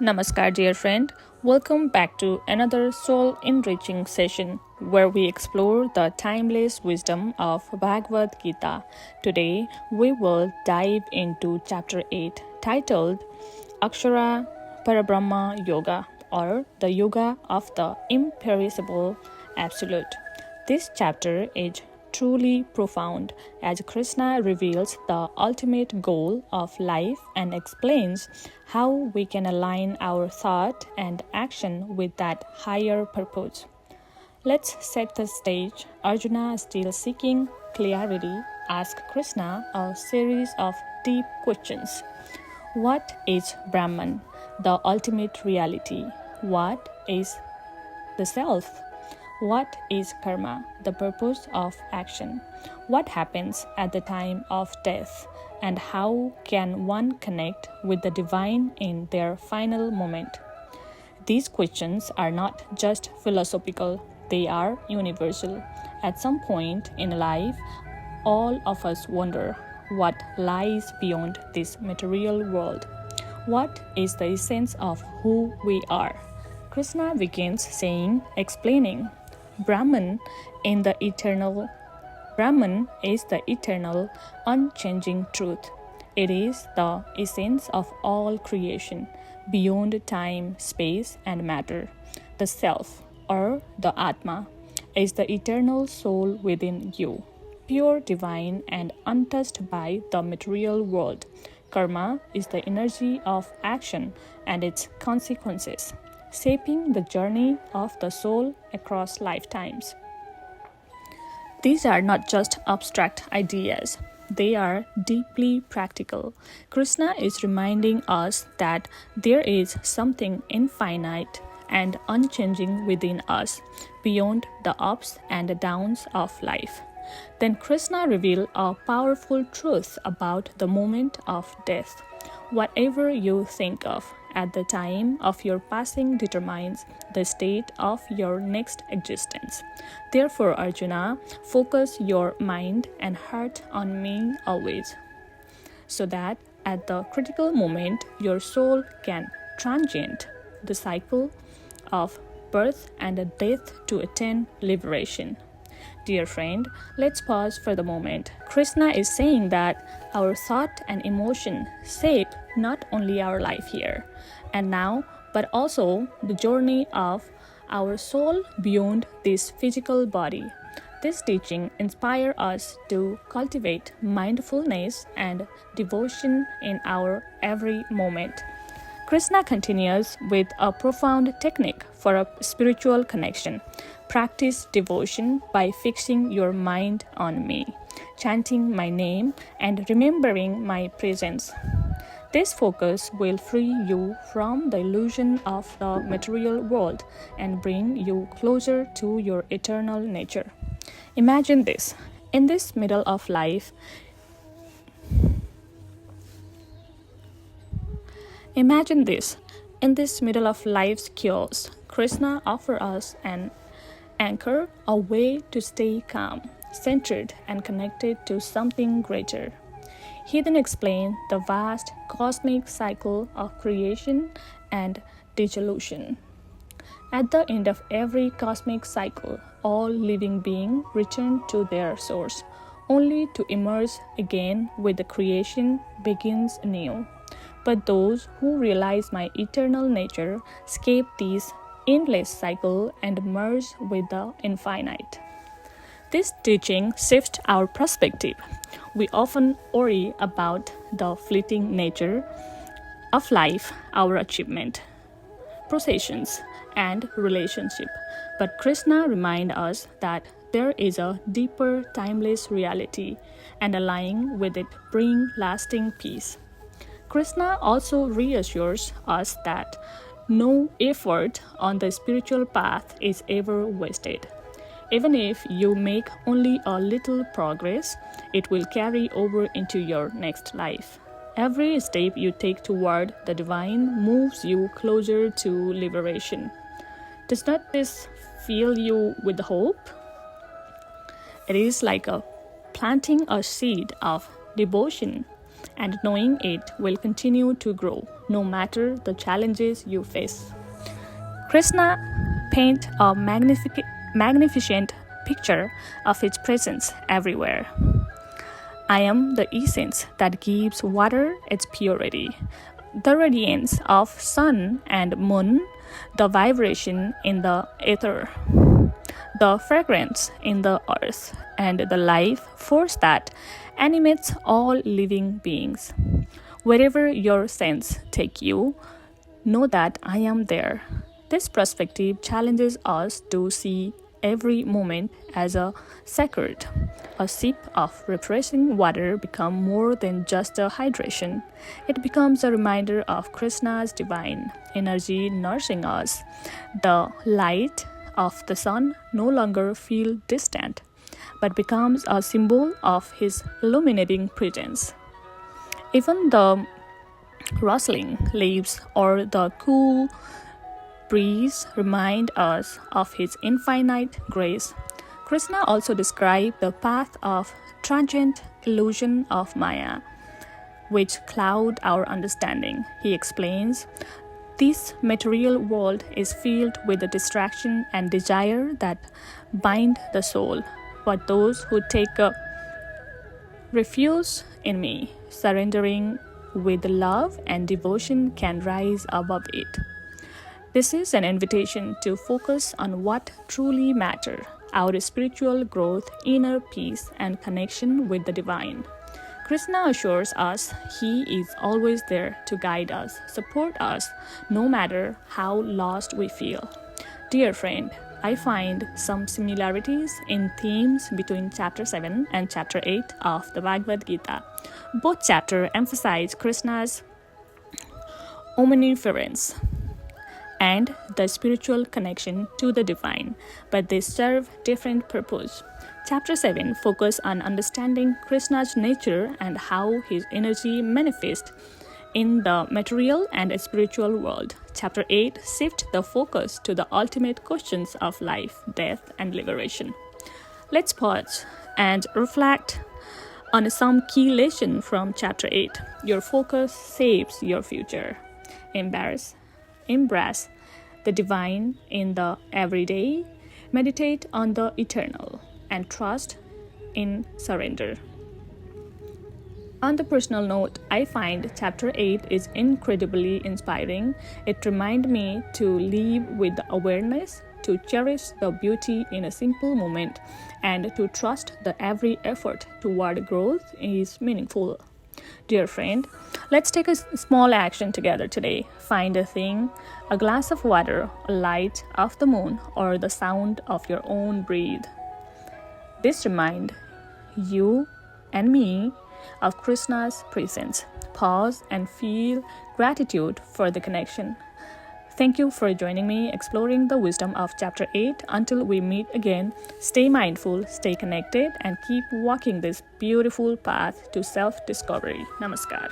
Namaskar, dear friend. Welcome back to another soul enriching session where we explore the timeless wisdom of Bhagavad Gita. Today, we will dive into chapter 8 titled Akshara Parabrahma Yoga or the Yoga of the Imperishable Absolute. This chapter is truly profound as Krishna reveals the ultimate goal of life and explains how we can align our thought and action with that higher purpose. Let's set the stage. Arjuna, still seeking clarity, asks Krishna a series of deep questions. What is Brahman, the ultimate reality? What is the self? What is karma, the purpose of action? What happens at the time of death? And how can one connect with the divine in their final moment? These questions are not just philosophical, they are universal. At some point in life, all of us wonder what lies beyond this material world. What is the essence of who we are? Krishna begins explaining, Brahman is the eternal, unchanging truth. It is the essence of all creation, beyond time, space, and matter. The self, or the Atma, is the eternal soul within you, pure, divine, and untouched by the material world. Karma is the energy of action and its consequences, shaping the journey of the soul across lifetimes. These are not just abstract ideas, they are deeply practical. Krishna is reminding us that there is something infinite and unchanging within us, beyond the ups and downs of life. Then Krishna revealed a powerful truth about the moment of death. Whatever you think of at the time of your passing determines the state of your next existence. Therefore, Arjuna, focus your mind and heart on me always, so that at the critical moment your soul can transcend the cycle of birth and death to attain liberation. Dear friend, let's pause for the moment. Krishna is saying that our thought and emotion shape not only our life here and now, but also the journey of our soul beyond this physical body. This teaching inspires us to cultivate mindfulness and devotion in our every moment. Krishna continues with a profound technique for a spiritual connection. Practice devotion by fixing your mind on me, chanting my name, and remembering my presence. This focus will free you from the illusion of the material world and bring you closer to your eternal nature. Imagine this. In this middle of life, Imagine this. In this middle of life's chaos, Krishna offers us an anchor, a way to stay calm, centered, and connected to something greater. He then explained the vast cosmic cycle of creation and dissolution. At the end of every cosmic cycle, all living beings return to their source, only to emerge again with the creation begins anew. But those who realize my eternal nature escape this endless cycle and merge with the infinite. This teaching shifts our perspective. We often worry about the fleeting nature of life, our achievement, possessions, and relationship. But Krishna reminds us that there is a deeper, timeless reality, and aligning with it brings lasting peace. Krishna also reassures us that no effort on the spiritual path is ever wasted. Even if you make only a little progress, it will carry over into your next life. Every step you take toward the divine moves you closer to liberation. Does not this fill you with hope? It is like planting a seed of devotion and knowing it will continue to grow no matter the challenges you face. Krishna paints a magnificent picture of his presence everywhere. I am the essence that gives water its purity, the radiance of sun and moon, the vibration in the ether, the fragrance in the earth, and the life force that animates all living beings. Wherever your sense take you, know that I am there. This perspective challenges us to see every moment as a sacred. A sip of refreshing water becomes more than just a hydration. It becomes a reminder of Krishna's divine energy nourishing us. The light of the sun no longer feels distant, but becomes a symbol of his illuminating presence. Even the rustling leaves or the cool breeze remind us of his infinite grace. Krishna also described the path of transient illusion of Maya, which cloud our understanding. He explains, this material world is filled with the distraction and desire that bind the soul, but those who take a refuge in me, surrendering with love and devotion, can rise above it. This is an invitation to focus on what truly matters, our spiritual growth, inner peace, and connection with the divine. Krishna assures us he is always there to guide us, support us, no matter how lost we feel. Dear friend, I find some similarities in themes between chapter 7 and chapter 8 of the Bhagavad Gita. Both chapters emphasize Krishna's omnipresence and the spiritual connection to the divine, but they serve different purposes. Chapter 7 focuses on understanding Krishna's nature and how his energy manifests in the material and spiritual world. Chapter 8 shifts the focus to the ultimate questions of life, death, and liberation. Let's pause and reflect on some key lessons from chapter 8. Your focus shapes your future. Embrace the divine in the everyday, meditate on the eternal, and trust in surrender. On the personal note, I find chapter 8 is incredibly inspiring. It reminds me to live with the awareness, to cherish the beauty in a simple moment, and to trust that every effort toward growth is meaningful. Dear friend, let's take a small action together today. Find a thing, a glass of water, a light of the moon, or the sound of your own breath. This reminds you and me of Krishna's presence. Pause and feel gratitude for the connection. Thank you for joining me exploring the wisdom of chapter 8. Until we meet again, stay mindful, stay connected, and keep walking this beautiful path to self-discovery. Namaskar.